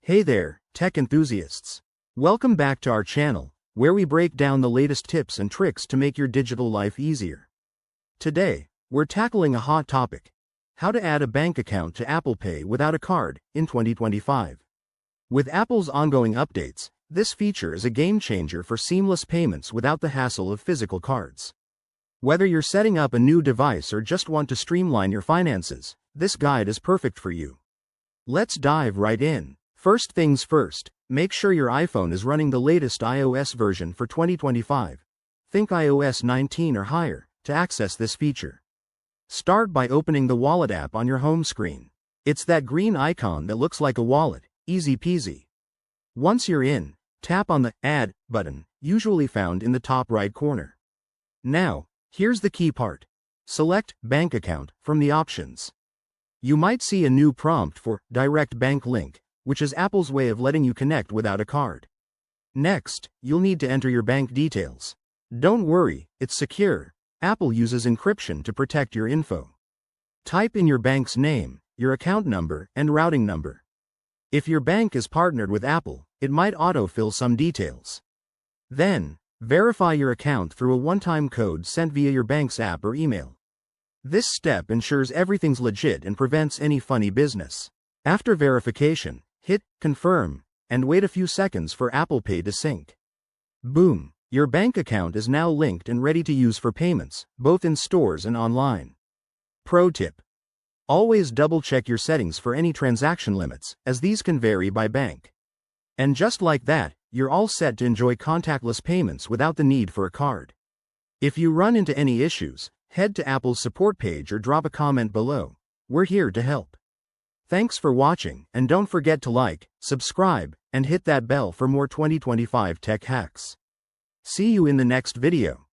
Hey there, tech enthusiasts. Welcome back to our channel, where we break down the latest tips and tricks to make your digital life easier. Today, we're tackling a hot topic: how to add a bank account to Apple Pay without a card in 2025. With Apple's ongoing updates, this feature is a game changer for seamless payments without the hassle of physical cards. Whether you're setting up a new device or just want to streamline your finances, this guide is perfect for you. Let's dive right in. First things first, make sure your iPhone is running the latest iOS version for 2025. Think iOS 19 or higher to access this feature. Start by opening the Wallet app on your home screen. It's that green icon that looks like a wallet, easy peasy. Once you're in, tap on the Add button, usually found in the top right corner. Now, here's the key part. Select Bank Account from the options. You might see a new prompt for Direct Bank Link, which is Apple's way of letting you connect without a card. Next, you'll need to enter your bank details. Don't worry, it's secure. Apple uses encryption to protect your info. Type in your bank's name, your account number, and routing number. If your bank is partnered with Apple, it might autofill some details. Then, verify your account through a one-time code sent via your bank's app or email. This step ensures everything's legit and prevents any funny business. After verification, hit Confirm, and wait a few seconds for Apple Pay to sync. Boom! Your bank account is now linked and ready to use for payments, both in stores and online. Pro tip: always double-check your settings for any transaction limits, as these can vary by bank. And just like that, you're all set to enjoy contactless payments without the need for a card. If you run into any issues, head to Apple's support page or drop a comment below. We're here to help. Thanks for watching, and don't forget to like, subscribe, and hit that bell for more 2025 tech hacks. See you in the next video.